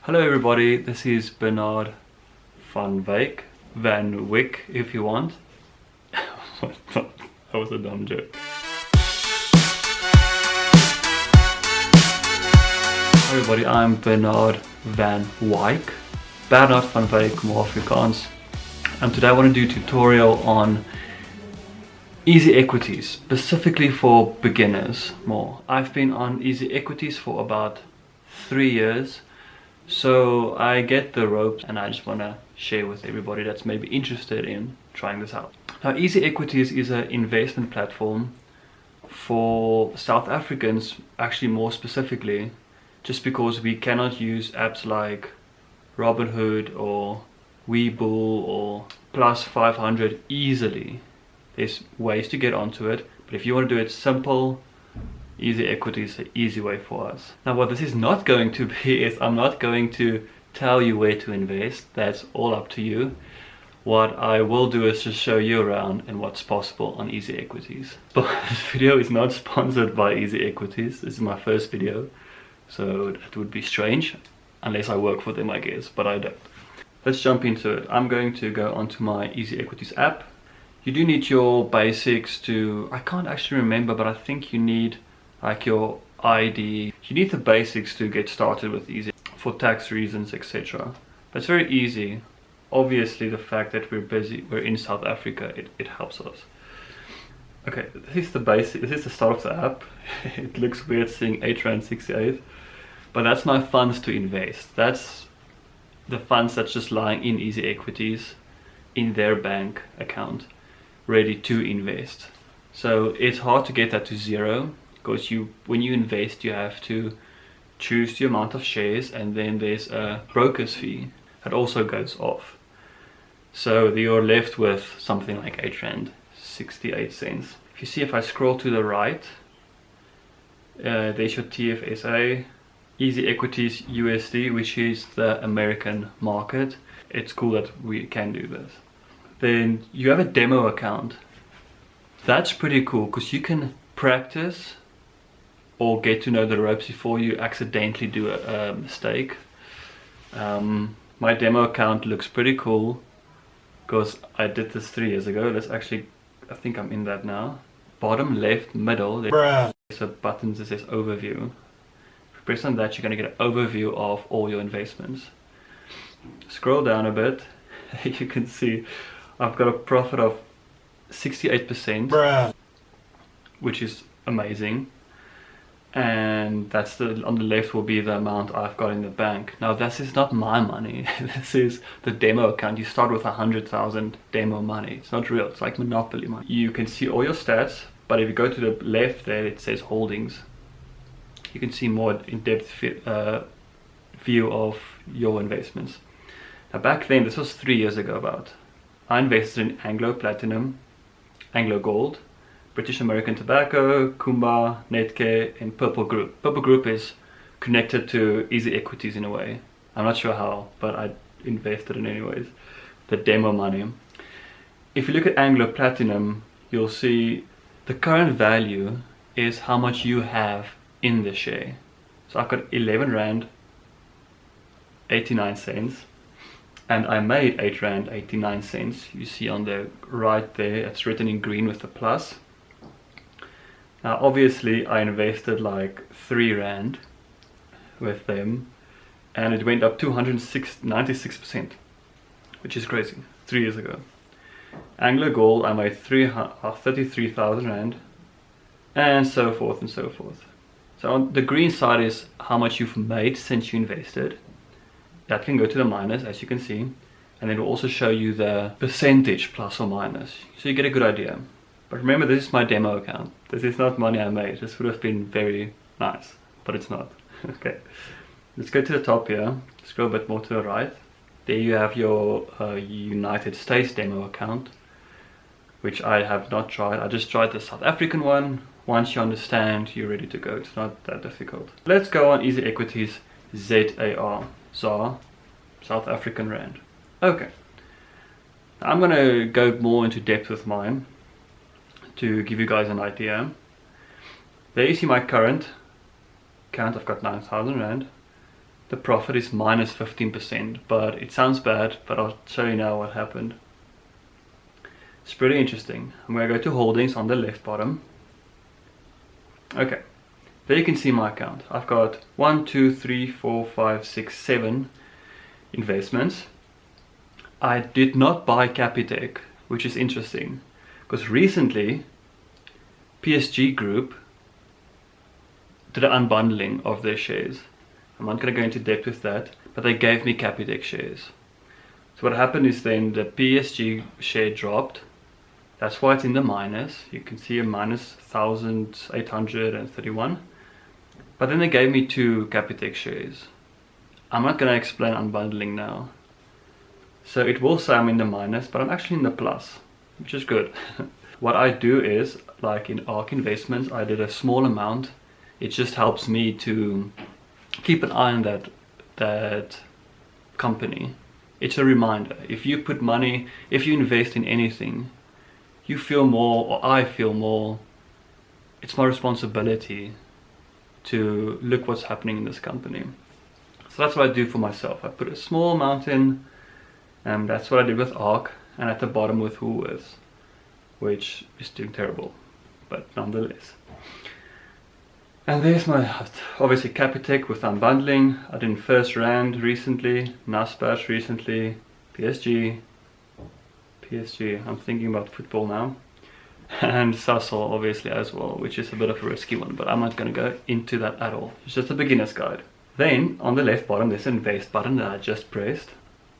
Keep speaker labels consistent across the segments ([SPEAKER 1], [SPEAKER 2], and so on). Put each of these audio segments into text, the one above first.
[SPEAKER 1] Hello everybody, this is Bernard van Wyk if you want. That was a dumb joke. Hi everybody, I'm Bernard van Wyk. Bernard van Wyk, more Afrikaans. And today I want to do a tutorial on easy equities, specifically for beginners more. I've been on easy equities for about 3 years. So I get the ropes and I just want to share with everybody that's maybe interested in trying this out. Now, Easy Equities is an investment platform for South Africans, actually more specifically, just because we cannot use apps like Robinhood or Webull or Plus 500 easily. There's ways to get onto it, but if you want to do it simple, Easy Equities is an easy way for us. Now what this is not going to be is I'm not going to tell you where to invest. That's all up to you. What I will do is just show you around and what's possible on Easy Equities. But this video is not sponsored by Easy Equities. This is my first video, so that would be strange unless I work for them, I guess, but I don't. Let's jump into it. I'm going to go onto my Easy Equities app. You do need your basics to, I can't actually remember, but I think you need like your ID. You need the basics to get started with Easy for tax reasons, etc. But it's very easy. Obviously the fact that we're in South Africa, it helps us. Okay, this is the basic, this is the start of the app. It looks weird seeing R8.68, but that's my funds to invest. That's the funds that's just lying in Easy Equities in their bank account, ready to invest. So it's hard to get that to zero, because when you invest you have to choose the amount of shares, and then there's a broker's fee that also goes off. So you're left with something like R8.68. If you see, if I scroll to the right, there's your TFSA, Easy Equities USD, which is the American market. It's cool that we can do this. Then you have a demo account. That's pretty cool because you can practice or get to know the ropes before you accidentally do a mistake. My demo account looks pretty cool because I did this 3 years ago. Let's actually, I think I'm in that now. Bottom left middle, there's a button that says overview. If you press on that, you're going to get an overview of all your investments. Scroll down a bit, you can see I've got a profit of 68%, which is amazing. And that's on the left will be the amount I've got in the bank. Now this is not my money. This is the demo account. You start with 100,000 demo money. It's not real. It's like Monopoly money. You can see all your stats, but if you go to the left there, it says holdings. You can see more in-depth view of your investments. Now back then, this was 3 years ago about, I invested in Anglo Platinum, Anglo Gold, British American Tobacco, Kumba, Netcare, and Purple Group. Purple Group is connected to Easy Equities in a way. I'm not sure how, but I invested in anyways. The demo money. If you look at Anglo Platinum, you'll see the current value is how much you have in the share. So I've got R11.89, and I made R8.89. You see on the right there, it's written in green with the plus. Now obviously I invested like R3 with them, and it went up 296%, which is crazy, 3 years ago. Anglo Gold, I made 33,000 Rand, and so forth and so forth. So on the green side is how much you've made since you invested. That can go to the minus, as you can see, and it will also show you the percentage plus or minus, so you get a good idea. But remember, this is my demo account. This is not money I made. This would have been very nice, but it's not. Okay, let's go to the top here. Scroll a bit more to the right. There you have your United States demo account, which I have not tried. I just tried the South African one. Once you understand, you're ready to go. It's not that difficult. Let's go on Easy Equities ZAR, South African Rand. Okay, I'm gonna go more into depth with mine to give you guys an idea. There you see my current account. I've got 9,000 Rand. the profit is minus 15%, but it sounds bad, but I'll show you now what happened. It's pretty interesting. I'm going to go to holdings on the left bottom. Okay, there you can see my account. I've got 1, 2, 3, 4, 5, 6, 7 investments. I did not buy Capitec, which is interesting, because recently PSG Group did an unbundling of their shares. I'm not going to go into depth with that, but they gave me Capitec shares. So what happened is then the PSG share dropped. That's why it's in the minus. You can see a minus 1,831. But then they gave me 2 Capitec shares. I'm not going to explain unbundling now. So it will say I'm in the minus, but I'm actually in the plus, which is good. What I do is, like in ARK investments, I did a small amount. It just helps me to keep an eye on that company. It's a reminder. If you put money, if you invest in anything, you feel more, or I feel more, it's my responsibility to look what's happening in this company. So that's what I do for myself. I put a small amount in, and that's what I did with ARK, and at the bottom with Woolworths, which is doing terrible, but nonetheless. And there's my, obviously Capitec with unbundling. I did First Rand recently, Naspers recently, PSG, I'm thinking about football now, and Sasol obviously as well, which is a bit of a risky one, but I'm not going to go into that at all. It's just a beginner's guide. Then on the left bottom there's an invest button that I just pressed.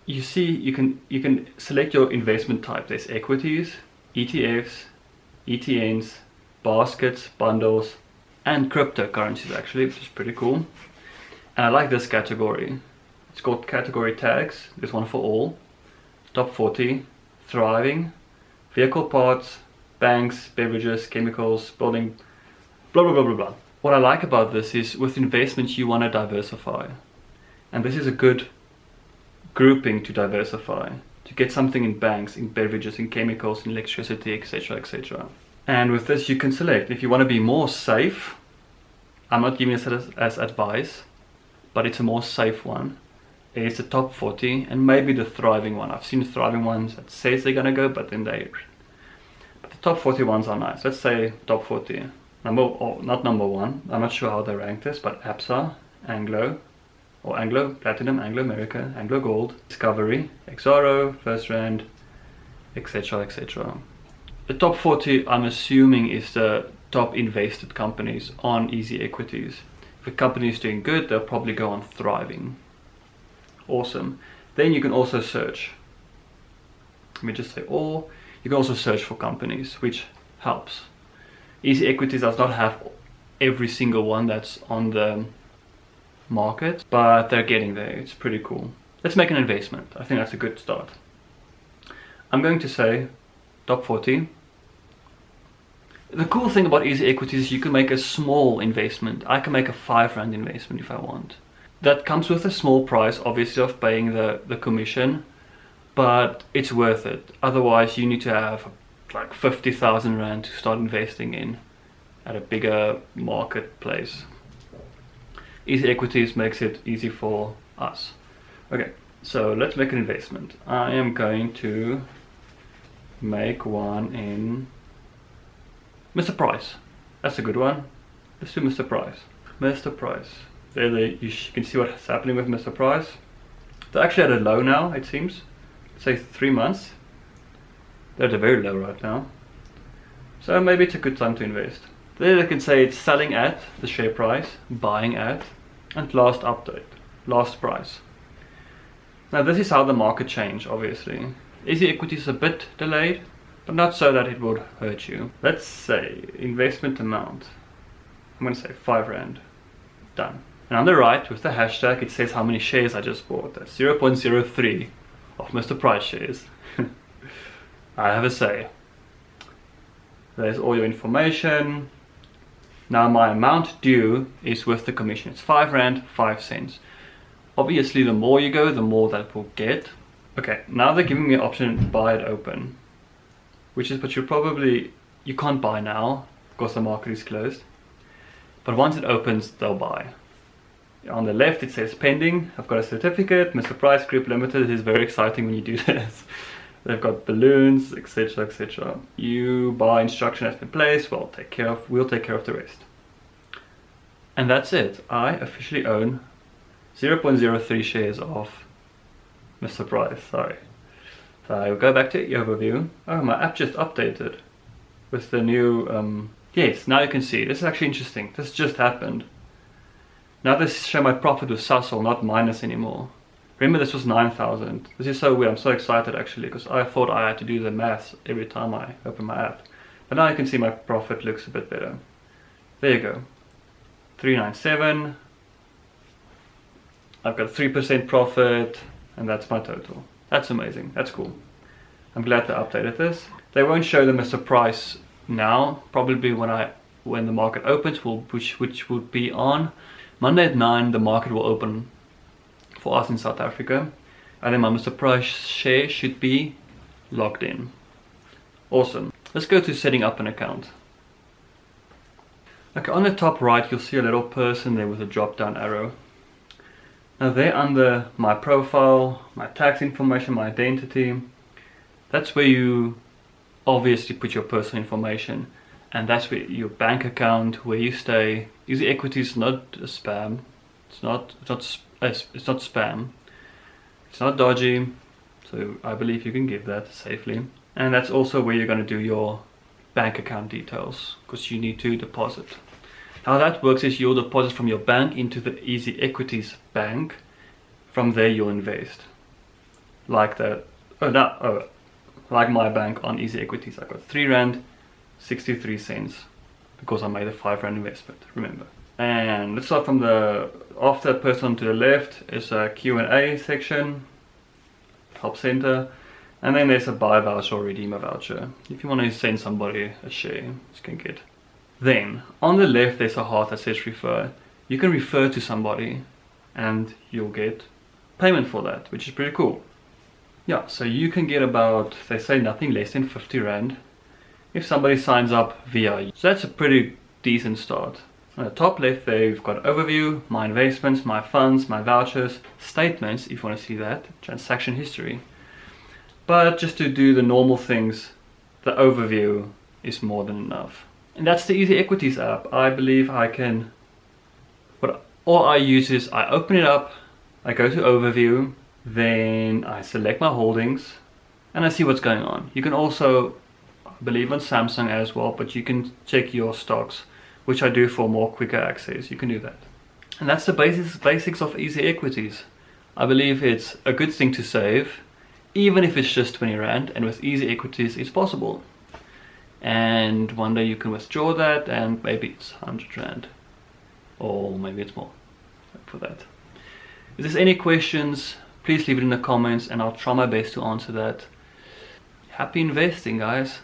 [SPEAKER 1] You see you can select your investment type. There's equities, ETFs, ETNs, baskets, bundles, and cryptocurrencies actually, which is pretty cool. And I like this category. It's called category tags. There's one for all. Top 40, thriving, vehicle parts, banks, beverages, chemicals, building, blah blah blah blah blah. What I like about this is with investments you want to diversify. And this is a good grouping to diversify. To get something in banks, in beverages, in chemicals, in electricity, etc, etc. And with this you can select if you want to be more safe. I'm not giving this as advice, but it's a more safe one. It's the top 40 and maybe the thriving one. I've seen thriving ones that says they're gonna go, but then the top 40 ones are nice. Let's say top 40. Not number 1. I'm not sure how they rank this, but APSA, Anglo, or Anglo Platinum, Anglo America, Anglo Gold, Discovery, XRO, First Rand, etc, etc. The top 40 I'm assuming is the top invested companies on Easy Equities. If a company is doing good, they'll probably go on thriving. Awesome. Then you can also search. Let me just say all. You can also search for companies, which helps. Easy Equities does not have every single one that's on the market, but they're getting there. It's pretty cool. Let's make an investment. I think that's a good start. I'm going to say top 40. The cool thing about Easy Equities is you can make a small investment. I can make a 5 Rand investment if I want. That comes with a small price, obviously, of paying the commission, but it's worth it. Otherwise, you need to have like 50,000 Rand to start investing in at a bigger marketplace. Easy Equities makes it easy for us. Okay, so let's make an investment. I am going to make one in Mr. Price. That's a good one. Let's do Mr. Price. Mr. Price. There you can see what's happening with Mr. Price. They're actually at a low now, it seems. Say 3 months. They're at a very low right now. So maybe it's a good time to invest. There they can say it's selling at the share price, buying at, and last update, last price. Now this is how the market changed, obviously. Easy Equity is a bit delayed, but not so that it would hurt you. Let's say investment amount. I'm going to say 5 Rand. Done. And on the right, with the hashtag, it says how many shares I just bought. That's 0.03 of Mr. Price shares. I have a say. There's all your information. Now my amount due is with the commission. It's 5 Rand, 5 cents. Obviously, the more you go, the more that will get. Okay, now they're giving me an option to buy it open. Which is, but you can't buy now because the market is closed. But once it opens, they'll buy. On the left it says pending. I've got a certificate. Mr. Price Group Limited is very exciting when you do this. They've got balloons, etc, etc. You buy instruction has been placed. We'll take care of the rest. And that's it. I officially own 0.03 shares of Mr. Price. Sorry. So I'll go back to the overview. Oh, my app just updated with the new. Yes, now you can see. This is actually interesting. This just happened. Now this show my profit with Sassel, not minus anymore. Remember this was 9,000. This is so weird. I'm so excited actually because I thought I had to do the maths every time I open my app. But now you can see my profit looks a bit better. There you go. 397. I've got 3% profit and that's my total. That's amazing. That's cool. I'm glad they updated this. They won't show them as a price now. Probably when the market opens, which would be on Monday at 9. The market will open for us in South Africa. And then my Mr. Price share should be logged in. Awesome. Let's go to setting up an account. Okay, on the top right you'll see a little person there with a drop down arrow. Now there under my profile, my tax information, my identity, that's where you obviously put your personal information, and that's where your bank account, where you stay. Easy Equities is not a spam. It's not spam. It's not dodgy, so I believe you can give that safely. And that's also where you're going to do your bank account details, because you need to deposit. How that works is you'll deposit from your bank into the Easy Equities bank. From there you'll invest. Like that. Like my bank on Easy Equities. I got R3.63 because I made a R5 investment, remember. And let's start from the, after person to the left is a Q&A section, help center, and then there's a buy voucher or redeem a voucher. If you want to send somebody a share, you can get. Then on the left there's a heart that says refer. You can refer to somebody and you'll get payment for that, which is pretty cool. Yeah, so you can get about, they say nothing less than 50 Rand if somebody signs up via you. So that's a pretty decent start. On the top left they've got overview, my investments, my funds, my vouchers, statements if you want to see that, transaction history. But just to do the normal things, the overview is more than enough. And that's the Easy Equities app. I believe I can, all I use is I open it up, I go to overview, then I select my holdings and I see what's going on. You can also, I believe on Samsung as well, but you can check your stocks, which I do for more quicker access. You can do that. And that's the basics of Easy Equities. I believe it's a good thing to save, even if it's just 20 Rand, and with Easy Equities it's possible. And one day you can withdraw that and maybe it's 100 Rand. Or maybe it's more for that. If there's any questions, please leave it in the comments and I'll try my best to answer that. Happy investing, guys.